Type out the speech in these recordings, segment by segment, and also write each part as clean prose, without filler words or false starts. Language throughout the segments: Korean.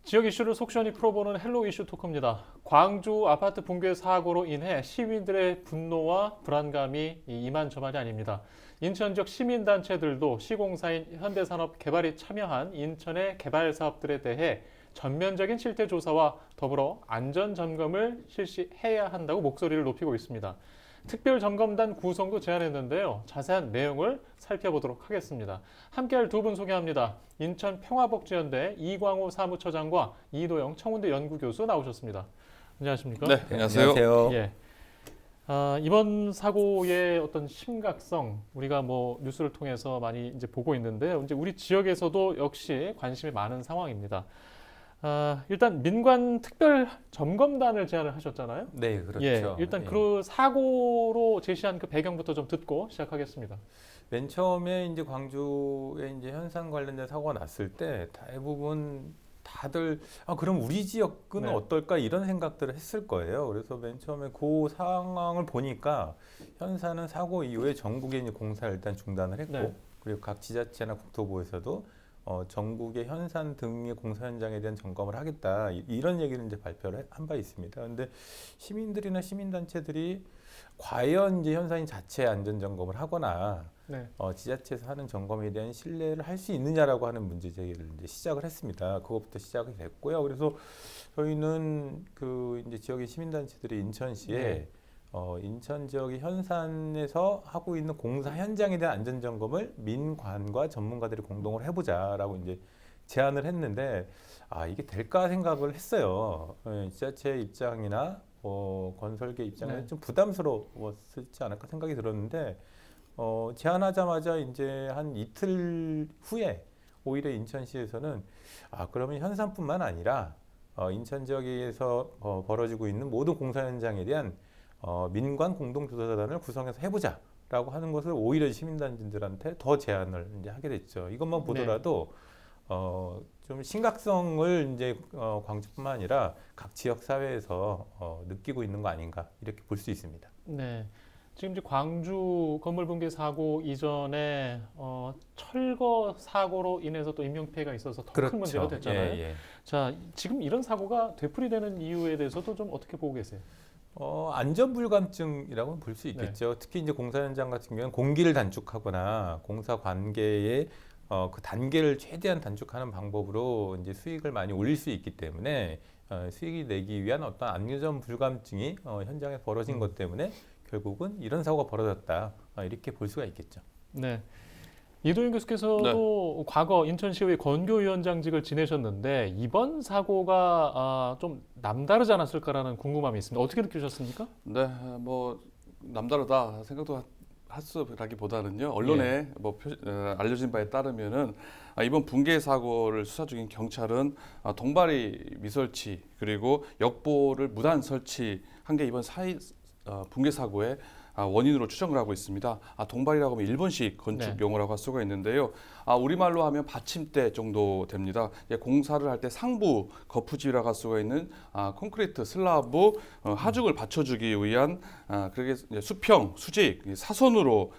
지역 이슈를 속 시원히 풀어보는 헬로 이슈 토크입니다. 광주 아파트 붕괴 사고로 인해 시민들의 분노와 불안감이 이만저만이 아닙니다. 인천 지역 시민단체들도 시공사인 현대산업개발이 참여한 인천의 개발 사업들에 대해 전면적인 실태 조사와 더불어 안전 점검을 실시해야 한다고 목소리를 높이고 있습니다. 특별점검단 구성도 제안했는데요. 자세한 내용을 살펴보도록 하겠습니다. 함께할 두 분 소개합니다. 인천 평화복지연대 이광호 사무처장과 이도영 청운대 연구교수 나오셨습니다. 안녕하십니까? 네, 안녕하세요. 예. 이번 사고의 어떤 심각성 우리가 뭐 뉴스를 통해서 많이 이제 보고 있는데요. 이제 우리 지역에서도 역시 관심이 많은 상황입니다. 일단 민관 특별 점검단을 제안을 하셨잖아요. 네, 그렇죠. 예, 일단 그 사고로 제시한 그 배경부터 좀 듣고 시작하겠습니다. 맨 처음에 이제 광주에 이제 현산 관련된 사고가 났을 때 대부분 다들 그럼 우리 지역은 네. 어떨까 이런 생각들을 했을 거예요. 그래서 맨 처음에 그 상황을 보니까 현산은 사고 이후에 전국에 이제 공사를 일단 중단을 했고 네. 그리고 각 지자체나 국토부에서도 전국의 현산 등의 공사 현장에 대한 점검을 하겠다 이런 얘기를 이제 발표를 한 바 있습니다. 그런데 시민들이나 시민단체들이 과연 이제 현산인 자체 안전 점검을 하거나 네. 지자체에서 하는 점검에 대한 신뢰를 할 수 있느냐라고 하는 문제 제기를 이제 시작을 했습니다. 그것부터 시작이 됐고요. 그래서 저희는 그 이제 지역의 시민단체들이 인천시에 네. 인천 지역의 현산에서 하고 있는 공사 현장에 대한 안전 점검을 민관과 전문가들이 공동으로 해보자라고 이제 제안을 했는데 이게 될까 생각을 했어요. 지자체 입장이나 건설계 입장에서 네. 좀 부담스러웠지 않을까 생각이 들었는데 제안하자마자 이제 한 이틀 후에 오히려 인천시에서는 그러면 현산뿐만 아니라 인천 지역에서 벌어지고 있는 모든 공사 현장에 대한 민관 공동조사단을 구성해서 해보자라고 하는 것을 오히려 시민단체들한테 더 제안을 이제 하게 됐죠. 이것만 보더라도 좀 심각성을 이제 광주뿐만 아니라 각 지역 사회에서 느끼고 있는 거 아닌가 이렇게 볼 수 있습니다. 네. 지금 이제 광주 건물 붕괴 사고 이전에 철거 사고로 인해서 또 인명피해가 있어서 더 큰 문제가 됐잖아요. 예, 예. 자, 지금 이런 사고가 되풀이되는 이유에 대해서도 좀 어떻게 보고 계세요? 안전불감증이라고 볼 수 있겠죠. 특히 이제 공사 현장 같은 경우는 공기를 단축하거나 공사 관계의 그 단계를 최대한 단축하는 방법으로 이제 수익을 많이 올릴 수 있기 때문에 수익이 내기 위한 어떤 안전불감증이 현장에 벌어진 것 때문에 결국은 이런 사고가 벌어졌다 이렇게 볼 수가 있겠죠. 네. 이도영 교수께서도 과거 인천시의 권교위원장직을 지내셨는데 이번 사고가 좀 남다르지 않았을까라는 궁금함이 있습니다. 어떻게 느끼셨습니까? 네, 뭐 남다르다 생각도 하수라기보다는요 언론에 알려진 바에 따르면은 이번 붕괴 사고를 수사 중인 경찰은 동바리 미설치 그리고 역보를 무단 설치한 게 이번 붕괴 사고의 원인으로 추정을 하고 있습니다. 동발이라고 하면 일본식 건축 용어라고 할 수가 있는데요. 우리말로 하면 받침대 정도 됩니다. 공사를 할 때 상부 거푸집이라고 할 수가 있는 콘크리트 슬라브 하중을 받쳐주기 위한 그렇게 수평, 수직, 사선으로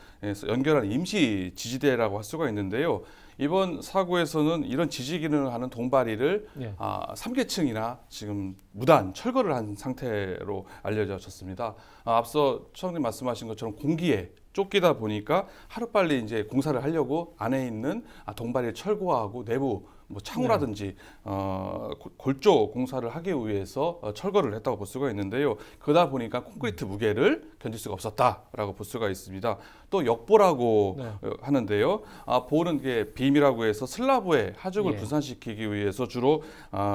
연결한 임시 지지대라고 할 수가 있는데요. 이번 사고에서는 이런 지지 기능을 하는 동바리를 3계층이나 지금 무단 철거를 한 상태로 알려졌습니다. 앞서 처음에 말씀하신 것처럼 공기에 쫓기다 보니까 하루빨리 이제 공사를 하려고 안에 있는 동바리를 철거하고 내부 뭐 창호라든지 골조 공사를 하기 위해서 철거를 했다고 볼 수가 있는데요. 그러다 보니까 콘크리트 무게를 견딜 수가 없었다라고 볼 수가 있습니다. 또 역보라고 하는데요. 보는 게 빔이라고 해서 슬라브에 하중을 분산시키기 위해서 주로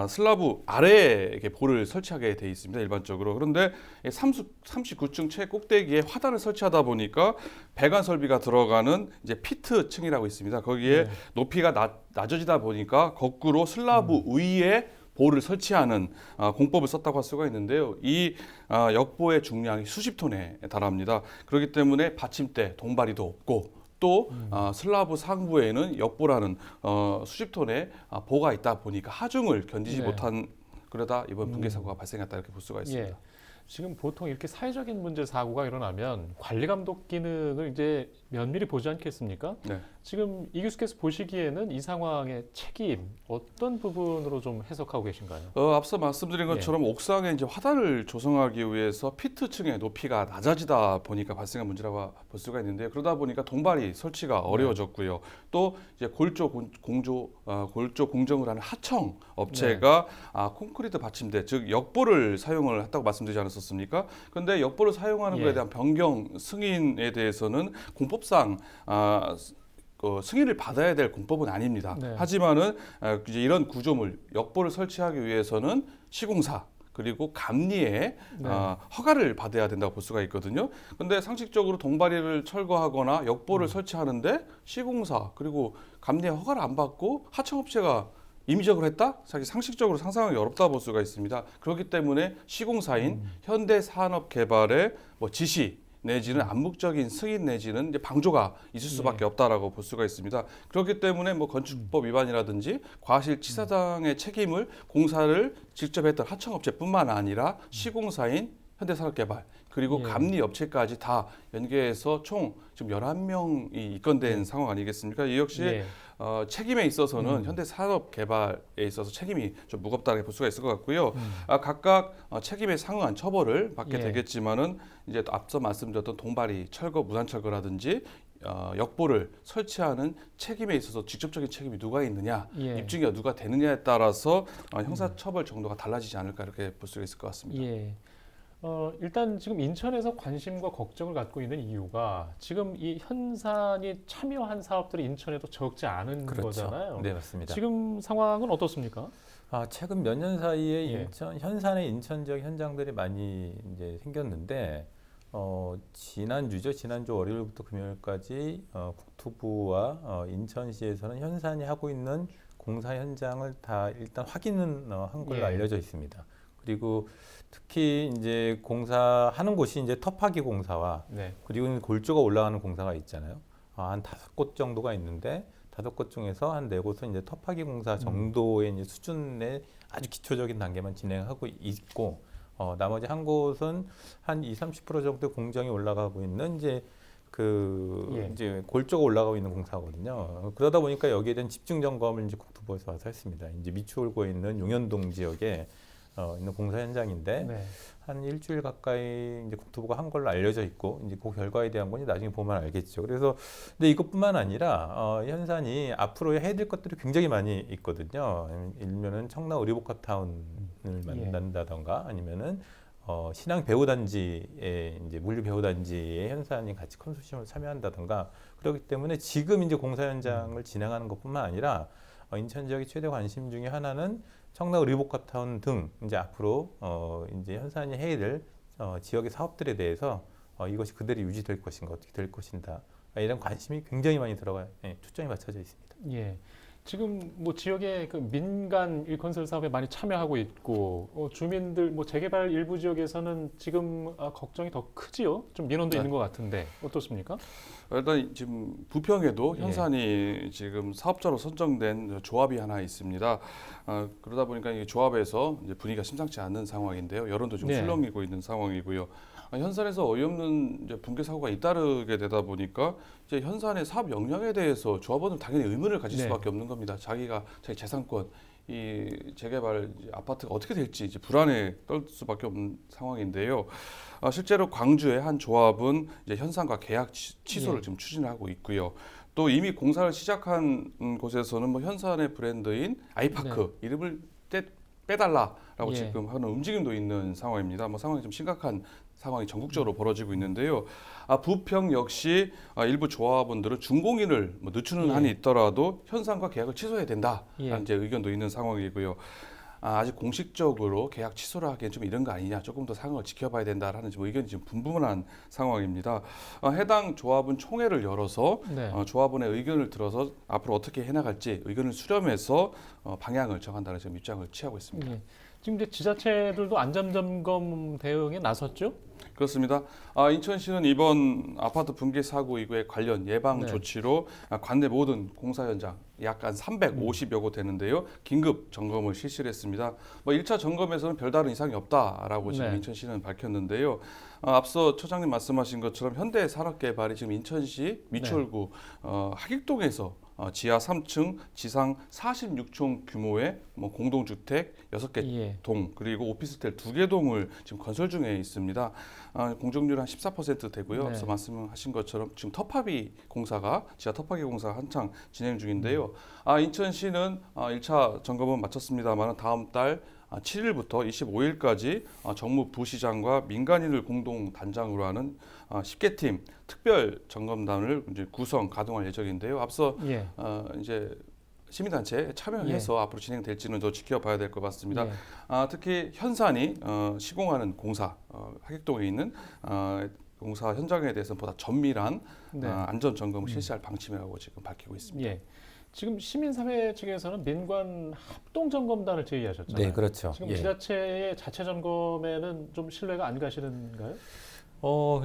슬라브 아래에 볼을 설치하게 돼 있습니다. 일반적으로. 그런데 39층 최꼭대기에 화단을 설치하다 보니까 배관 설비가 들어가는 이제 피트층이라고 있습니다. 거기에 높이가 낮아지다 보니까 거꾸로 슬라브 위에 볼을 설치하는 공법을 썼다고 할 수가 있는데요. 이 역보의 중량이 수십 톤에 달합니다. 그렇기 때문에 받침대, 동바리도 없고 또 슬라브 상부에는 역보라는 수십 톤의 보가 있다 보니까 하중을 견디지 못한 그러다 이번 붕괴 사고가 발생했다 이렇게 볼 수가 있습니다. 지금 보통 이렇게 사회적인 문제 사고가 일어나면 관리 감독 기능을 이제 면밀히 보지 않겠습니까? 네. 지금 이 교수께서 보시기에는 이 상황의 책임 어떤 부분으로 좀 해석하고 계신가요? 앞서 말씀드린 것처럼 옥상에 이제 화단을 조성하기 위해서 피트층의 높이가 낮아지다 보니까 발생한 문제라고 볼 수가 있는데요. 그러다 보니까 동발이 설치가 어려워졌고요. 또 이제 골조 공정을 하는 하청 업체가 콘크리트 받침대, 즉 역보를 사용을 했다고 말씀드리지 않았었습니까? 그런데 역보를 사용하는 것에 대한 변경 승인에 대해서는 공법상 승인을 받아야 될 공법은 아닙니다. 네. 하지만은 이제 이런 구조물 역보를 설치하기 위해서는 시공사 그리고 감리에 허가를 받아야 된다고 볼 수가 있거든요. 근데 상식적으로 동바리를 철거하거나 역보를 설치하는데 시공사 그리고 감리에 허가를 안 받고 하청업체가 임의적으로 했다? 사실 상식적으로 상상하기 어렵다 볼 수가 있습니다. 그렇기 때문에 시공사인 현대산업개발의 지시 내지는 암묵적인 승인 내지는 이제 방조가 있을 수밖에 없다라고 볼 수가 있습니다. 그렇기 때문에 건축법 위반이라든지 과실치사상의 책임을 공사를 직접 했던 하청업체뿐만 아니라 시공사인 현대산업개발 그리고 감리업체까지 다 연계해서 총 지금 11명이 입건된 상황 아니겠습니까? 이 역시 책임에 있어서는 현대산업개발에 있어서 책임이 좀 무겁다고 볼 수가 있을 것 같고요. 각각 책임에 상응한 처벌을 받게 되겠지만은 이제 앞서 말씀드렸던 동바리 철거, 무단철거라든지 역보를 설치하는 책임에 있어서 직접적인 책임이 누가 있느냐, 입증이 누가 되느냐에 따라서 형사처벌 정도가 달라지지 않을까 이렇게 볼 수가 있을 것 같습니다. 일단 지금 인천에서 관심과 걱정을 갖고 있는 이유가 지금 이 현산이 참여한 사업들이 인천에도 적지 않은 거잖아요. 네, 맞습니다. 지금 상황은 어떻습니까? 최근 몇 년 사이에 현산의 인천 지역 현장들이 많이 이제 생겼는데 지난주 월요일부터 금요일까지 국토부와 인천시에서는 현산이 하고 있는 공사 현장을 다 일단 확인은 한 걸로 알려져 있습니다. 그리고 특히 이제 공사하는 곳이 이제 터파기 공사와 그리고 골조가 올라가는 공사가 있잖아요. 한 5곳 정도가 있는데 5곳 중에서 한 4곳은 이제 터파기 공사 정도의 이제 수준의 아주 기초적인 단계만 진행하고 있고 나머지 한 곳은 한 20-30% 정도 공정이 올라가고 있는 이제 이제 골조가 올라가고 있는 공사거든요. 그러다 보니까 여기에 대한 집중 점검을 이제 국토부에서 와서 했습니다. 이제 미추홀구에 있는 용현동 지역에 있는 공사 현장인데 한 일주일 가까이 이제 국토부가 한 걸로 알려져 있고 이제 그 결과에 대한 건 나중에 보면 알겠죠. 그래서 근데 이것뿐만 아니라 현산이 앞으로 해야 될 것들이 굉장히 많이 있거든요. 일면은 청라 의료복합타운을 만든다던가 아니면은 신앙 배우단지에 이제 물류 배우단지에 현산이 같이 컨소시엄을 참여한다던가 그렇기 때문에 지금 이제 공사 현장을 진행하는 것뿐만 아니라 인천 지역의 최대 관심 중에 하나는 청라 의료복합타운 등 이제 앞으로 이제 현산이 해야 될 지역의 사업들에 대해서 이것이 그대로 유지될 것인가 어떻게 될 것인가 이런 관심이 굉장히 많이 들어가 초점이 맞춰져 있습니다. 지금 지역의 그 민간 건설 사업에 많이 참여하고 있고 주민들 재개발 일부 지역에서는 지금 걱정이 더 크지요? 좀 민원도 있는 것 같은데 어떻습니까? 일단 지금 부평에도 현산이 지금 사업자로 선정된 조합이 하나 있습니다. 그러다 보니까 이 조합에서 이제 분위기가 심상치 않은 상황인데요. 여론도 좀 술렁이고 있는 상황이고요. 현산에서 어이없는 이제 붕괴 사고가 잇따르게 되다 보니까 이제 현산의 사업 역량에 대해서 조합원은 당연히 의문을 가질 수밖에 없는 겁니다. 자기 재산권, 이 재개발 아파트가 어떻게 될지 이제 불안에 떨 수밖에 없는 상황인데요. 실제로 광주의 한 조합은 이제 현산과 계약 취소를 지금 추진하고 있고요. 또 이미 공사를 시작한 곳에서는 현산의 브랜드인 아이파크 이름을 빼달라라고 지금 하는 움직임도 있는 상황입니다. 상황이 좀 심각한 상황이 전국적으로 벌어지고 있는데요. 부평 역시 일부 조합원들은 준공인을 늦추는 한이 있더라도 현산과 계약을 취소해야 된다라는 이제 의견도 있는 상황이고요. 아직 공식적으로 계약 취소를 하기엔 좀 이런 거 아니냐, 조금 더 상황을 지켜봐야 된다라는 의견이 지금 분분한 상황입니다. 해당 조합은 총회를 열어서 조합원의 의견을 들어서 앞으로 어떻게 해나갈지 의견을 수렴해서 방향을 정한다는 지금 입장을 취하고 있습니다. 지금 이제 지자체들도 안전점검 대응에 나섰죠? 그렇습니다. 인천시는 이번 아파트 붕괴 사고 이후에 관련 예방 조치로 관내 모든 공사 현장 약 한 350여 곳 되는데요. 긴급 점검을 실시를 했습니다. 뭐 1차 점검에서는 별다른 이상이 없다라고 지금 네. 인천시는 밝혔는데요. 앞서 처장님 말씀하신 것처럼 현대산업개발이 지금 인천시 미추홀구 하객동에서 지하 3층, 지상 46층 규모의 뭐 공동주택 6개 예. 동 그리고 오피스텔 2개 동을 지금 건설 중에 있습니다. 공정률 한 14% 되고요. 네. 앞서 말씀하신 것처럼 지금 터파비 공사가 지하 터파기 공사가 한창 진행 중인데요. 인천시는 1차 점검은 마쳤습니다만 다음 달 7일부터 25일까지 정무 부시장과 민간인을 공동 단장으로 하는 10개 팀 특별 점검단을 이제 구성 가동할 예정인데요. 앞서 예. 이제 시민단체에 참여해서 앞으로 진행될지는 더 지켜봐야 될 것 같습니다. 예. 특히 현산이 시공하는 공사, 하객동에 있는 공사 현장에 대해서는 보다 정밀한 네. 안전 점검을 실시할 방침이라고 지금 밝히고 있습니다. 예. 지금 시민사회 측에서는 민관 합동점검단을 제의하셨잖아요. 네, 그렇죠. 지금 예. 지자체의 자체 점검에는 좀 신뢰가 안 가시는가요?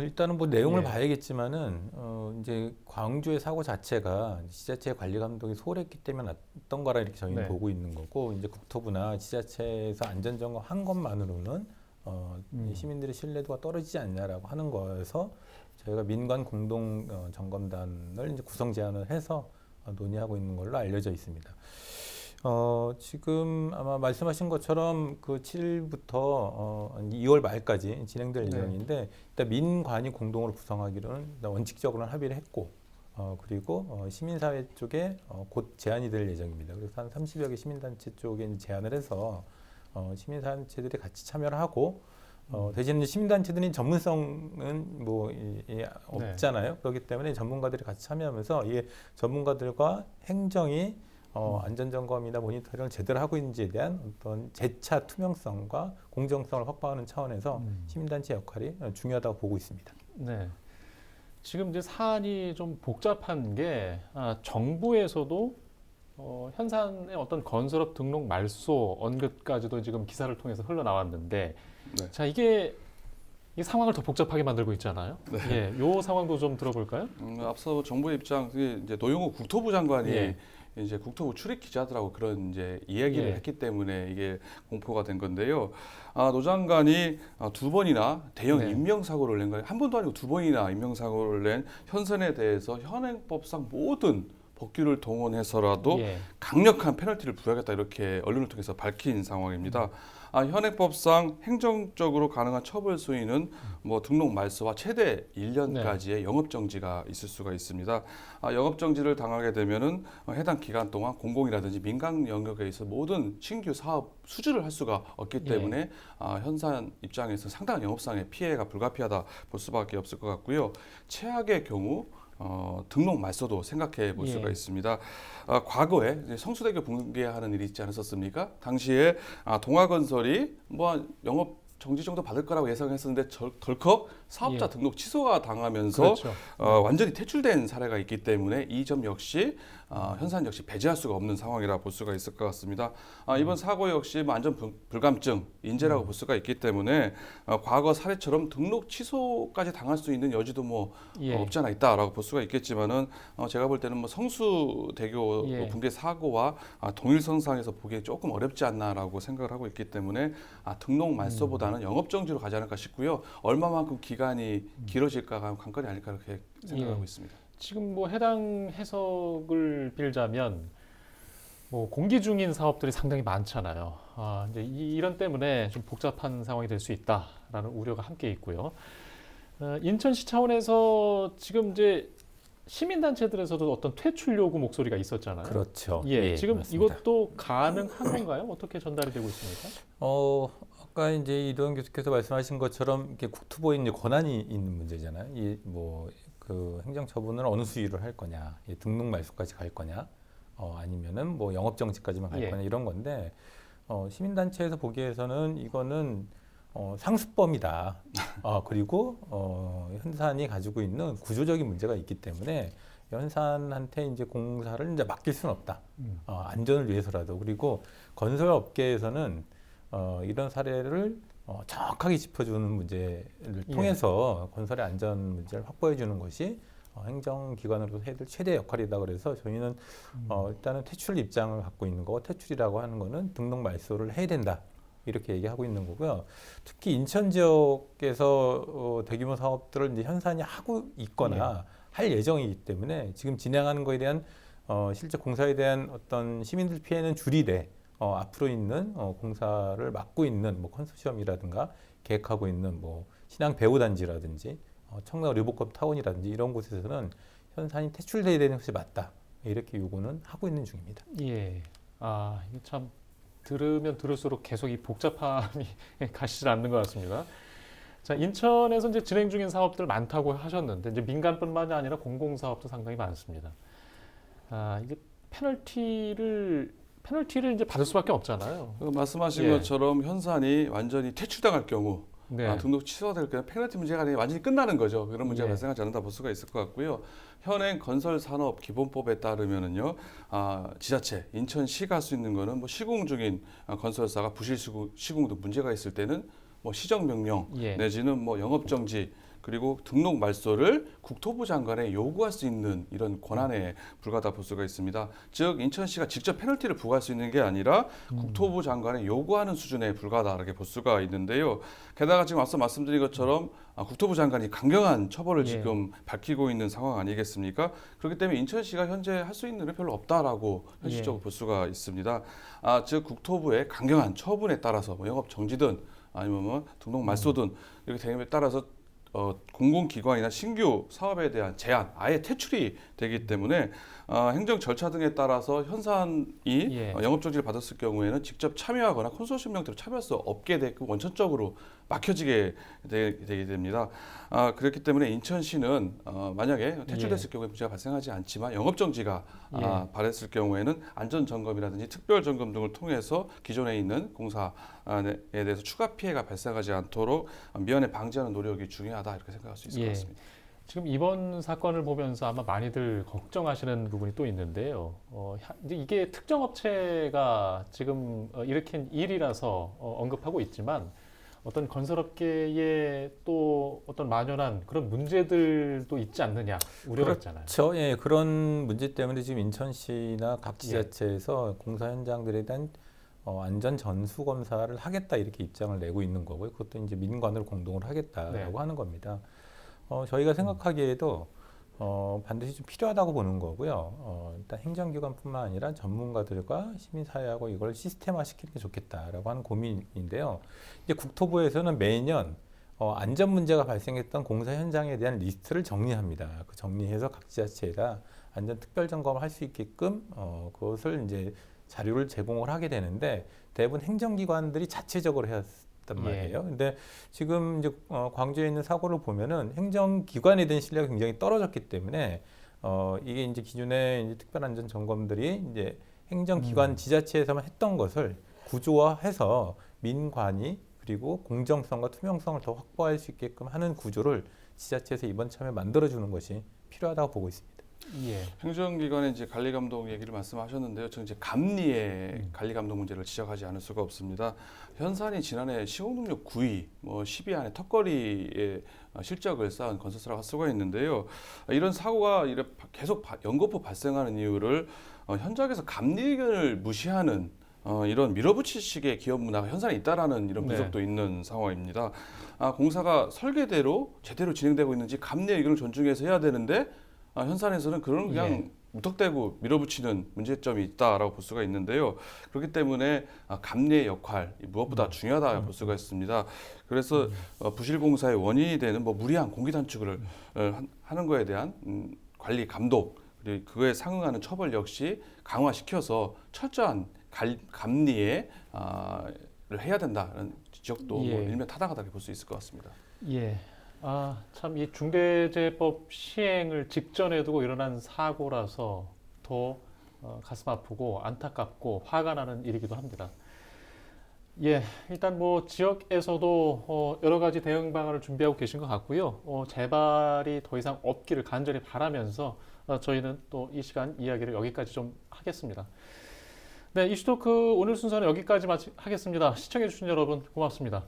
일단은 뭐 내용을 예. 봐야겠지만은 이제 광주의 사고 자체가 지자체 관리 감독이 소홀했기 때문에 났던 거라 이렇게 저희는 네. 보고 있는 거고 이제 국토부나 지자체에서 안전 점검 한 것만으로는 시민들의 신뢰도가 떨어지지 않냐라고 하는 거에서 저희가 민관 공동 점검단을 이제 구성 제안을 해서 논의하고 있는 걸로 알려져 있습니다. 지금 아마 말씀하신 것처럼 그 7일부터 2월 말까지 진행될 네. 예정인데 일단 민관이 공동으로 구성하기로는 일단 원칙적으로는 합의를 했고 그리고 시민사회 쪽에 곧 제안이 될 예정입니다. 그래서 한 30여 개 시민단체 쪽에 이제 제안을 해서 시민단체들이 같이 참여를 하고 대신 이제 시민단체들이 전문성은 뭐 없잖아요. 그렇기 때문에 전문가들이 같이 참여하면서 이게 전문가들과 행정이 안전점검이나 모니터링을 제대로 하고 있는지에 대한 어떤 재차 투명성과 공정성을 확보하는 차원에서 시민단체 역할이 중요하다고 보고 있습니다. 네. 지금 이제 사안이 좀 복잡한 게 정부에서도 현산의 어떤 건설업 등록 말소 언급까지도 지금 기사를 통해서 흘러나왔는데 네. 자 이게 이 상황을 더 복잡하게 만들고 있잖아요. 네. 예, 요 상황도 좀 들어볼까요? 앞서 정부의 입장, 이제 노영호 국토부 장관이 예. 이제 국토부 출입 기자들하고 그런 이제 이야기를 예. 했기 때문에 이게 공포가 된 건데요. 노 장관이 2번이나 대형 네. 인명사고를 낸 거예요. 한 번도 아니고 2번이나 인명사고를 낸 현선에 대해서 현행법상 모든 법규를 동원해서라도 예. 강력한 페널티를 부여하겠다 이렇게 언론을 통해서 밝힌 상황입니다. 현행법상 행정적으로 가능한 처벌 수위는 뭐 등록 말소와 최대 1년까지의 영업 정지가 있을 수가 있습니다. 영업 정지를 당하게 되면은 해당 기간 동안 공공이라든지 민간 영역에 있어 모든 신규 사업 수주를 할 수가 없기 때문에 현산 입장에서 상당한 영업상의 피해가 불가피하다 볼 수밖에 없을 것 같고요. 최악의 경우 등록 말소도 생각해 볼 수가 있습니다. 과거에 이제 성수대교 붕괴하는 일이 있지 않았었습니까? 당시에 동아건설이 뭐 영업 정지 정도 받을 거라고 예상했었는데 덜컥 사업자 등록 취소가 당하면서 그렇죠. 완전히 퇴출된 사례가 있기 때문에 이 점 역시 현산 역시 배제할 수가 없는 상황이라 볼 수가 있을 것 같습니다. 이번 사고 역시 뭐 안전 불감증 인재라고 볼 수가 있기 때문에 과거 사례처럼 등록 취소까지 당할 수 있는 여지도 뭐 없지 않아 있다라고 볼 수가 있겠지만은 제가 볼 때는 뭐 성수대교 붕괴 사고와 동일선상에서 보기에 조금 어렵지 않나라고 생각을 하고 있기 때문에 등록 말소보다는 영업 정지로 가지 않을까 싶고요. 얼마만큼 기간이 길어질까가 관건이 아닐까 이렇게 생각하고 있습니다. 지금 뭐 해당 해석을 빌자면 뭐 공기 중인 사업들이 상당히 많잖아요. 이제 이런 때문에 좀 복잡한 상황이 될 수 있다라는 우려가 함께 있고요. 인천시 차원에서 지금 이제 시민단체들에서도 어떤 퇴출 요구 목소리가 있었잖아요. 그렇죠. 예, 지금 맞습니다. 이것도 가능한 건가요? 어떻게 전달이 되고 있습니까? 아까 이제 이도현 교수께서 말씀하신 것처럼 이렇게 국토부에 이제 권한이 있는 문제잖아요. 그 행정 처분을 어느 수위로 할 거냐, 등록 말소까지 갈 거냐, 아니면은 뭐 영업 정지까지만 갈 거냐 이런 건데 시민단체에서 보기에서는 이거는 상습범이다. 그리고 현산이 가지고 있는 구조적인 문제가 있기 때문에 현산한테 이제 공사를 이제 맡길 수는 없다. 안전을 위해서라도. 그리고 건설업계에서는 이런 사례를 정확하게 짚어주는 문제를 통해서 건설의 안전 문제를 확보해 주는 것이 행정기관으로서 해야 될 최대 역할이다 그래서 저희는 일단은 퇴출 입장을 갖고 있는 거고 퇴출이라고 하는 거는 등록 말소를 해야 된다. 이렇게 얘기하고 있는 거고요. 특히 인천 지역에서 대규모 사업들을 이제 현산이 하고 있거나 할 예정이기 때문에 지금 진행하는 거에 대한 실제 공사에 대한 어떤 시민들 피해는 줄이되 앞으로 있는 공사를 맡고 있는 뭐 컨소시엄이라든가 계획하고 있는 뭐 신양 배우단지라든지 청라 르보컵 타운이라든지 이런 곳에서는 현산이 퇴출돼야 되는 것이 맞다. 이렇게 요구는 하고 있는 중입니다. 예. 아, 이게 참 들으면 들을수록 계속 이 복잡함이 가시질 않는 것 같습니다. 자, 인천에서 이제 진행 중인 사업들 많다고 하셨는데 이제 민간뿐만이 아니라 공공사업도 상당히 많습니다. 아, 이게 페널티를 이제 받을 수밖에 없잖아요. 말씀하신 예. 것처럼 현산이 완전히 퇴출당할 경우 네. 등록 취소될 경우 페널티 문제가 아니라 완전히 끝나는 거죠. 그런 문제가 예. 발생하지 않는다 볼 수가 있을 것 같고요. 현행 건설산업기본법에 따르면은요, 지자체, 인천시가 할 수 있는 거는 뭐 시공 중인 건설사가 부실 시공 등 문제가 있을 때는 뭐 시정명령 예. 내지는 뭐 영업정지 그리고 등록 말소를 국토부 장관에 요구할 수 있는 이런 권한에 불과하다 볼 수가 있습니다. 즉 인천시가 직접 페널티를 부과할 수 있는 게 아니라 국토부 장관에 요구하는 수준에 불과하다라고 볼 수가 있는데요. 게다가 지금 앞서 말씀드린 것처럼 국토부 장관이 강경한 처벌을 예. 지금 밝히고 있는 상황 아니겠습니까? 그렇기 때문에 인천시가 현재 할 수 있는 일은 별로 없다라고 현실적으로 볼 수가 있습니다. 즉 국토부의 강경한 처분에 따라서 뭐 영업 정지든 아니면 뭐 등록 말소든 이렇게 되는 데 따라서 공공기관이나 신규 사업에 대한 제한, 아예 퇴출이 되기 때문에 행정 절차 등에 따라서 현산이 예. 영업정지를 받았을 경우에는 직접 참여하거나 컨소시엄 형태로 참여할 수 없게 되고 원천적으로 막혀지게 되게 됩니다. 그렇기 때문에 인천시는 만약에 퇴출됐을 경우에 문제가 발생하지 않지만 영업정지가 발했을 경우에는 안전점검이라든지 특별점검 등을 통해서 기존에 있는 공사에 대해서 추가 피해가 발생하지 않도록 미연에 방지하는 노력이 중요하다 이렇게 생각할 수 있을 것 같습니다. 지금 이번 사건을 보면서 아마 많이들 걱정하시는 부분이 또 있는데요. 이제 이게 특정 업체가 지금 일으킨 일이라서 언급하고 있지만 어떤 건설업계에 또 어떤 만연한 그런 문제들도 있지 않느냐 우려가 있잖아요. 그렇죠. 예, 그런 문제 때문에 지금 인천시나 각 지자체에서 공사 현장들에 대한 안전 전수 검사를 하겠다 이렇게 입장을 내고 있는 거고요. 그것도 이제 민관으로 공동으로 하겠다라고 하는 겁니다. 저희가 생각하기에도 반드시 좀 필요하다고 보는 거고요. 일단 행정기관뿐만 아니라 전문가들과 시민사회하고 이걸 시스템화 시키는 게 좋겠다라고 하는 고민인데요. 이제 국토부에서는 매년 안전 문제가 발생했던 공사 현장에 대한 리스트를 정리합니다. 그 정리해서 각 지자체에다 안전 특별 점검을 할 수 있게끔 그것을 이제 자료를 제공을 하게 되는데 대부분 행정기관들이 자체적으로 해야 단 말이에요. 근데 지금 이제 광주에 있는 사고를 보면은 행정기관에 대한 신뢰가 굉장히 떨어졌기 때문에 이게 이제 기존에 이제 특별안전 점검들이 이제 행정기관 지자체에서만 했던 것을 구조화해서 민관이 그리고 공정성과 투명성을 더 확보할 수 있게끔 하는 구조를 지자체에서 이번 참에 만들어주는 것이 필요하다고 보고 있습니다. 예. 행정기관의 이제 관리 감독 얘기를 말씀하셨는데요. 저는 이제 감리의 관리 감독 문제를 지적하지 않을 수가 없습니다. 현산이 지난해 시공능력 9위, 뭐 10위 안에 턱걸이의 실적을 쌓은 건설사라고 할 수가 있는데요. 이런 사고가 계속 연거푸 발생하는 이유를 현장에서 감리 의견을 무시하는 이런 밀어붙이식의 기업 문화가 현산에 있다라는 이런 분석도 있는 상황입니다. 공사가 설계대로 제대로 진행되고 있는지 감리 의견을 존중해서 해야 되는데 현산에서는 그런 그냥 무턱대고 밀어붙이는 문제점이 있다라고 볼 수가 있는데요. 그렇기 때문에 감리의 역할 무엇보다 중요하다 볼 수가 있습니다. 그래서 부실 공사의 원인이 되는 뭐 무리한 공기 단축을 하는 거에 대한 관리 감독 그리고 그거에 상응하는 처벌 역시 강화시켜서 철저한 감리에 해야 된다는 지적도 뭐 일면 타당하다고 볼 수 있을 것 같습니다. 예. 참 이 중대재해법 시행을 직전에 두고 일어난 사고라서 더 가슴 아프고 안타깝고 화가 나는 일이기도 합니다. 예, 일단 뭐 지역에서도 여러 가지 대응 방안을 준비하고 계신 것 같고요. 재발이 더 이상 없기를 간절히 바라면서 저희는 또 이 시간 이야기를 여기까지 좀 하겠습니다. 네, 이슈토크 오늘 순서는 여기까지 하겠습니다. 시청해주신 여러분 고맙습니다.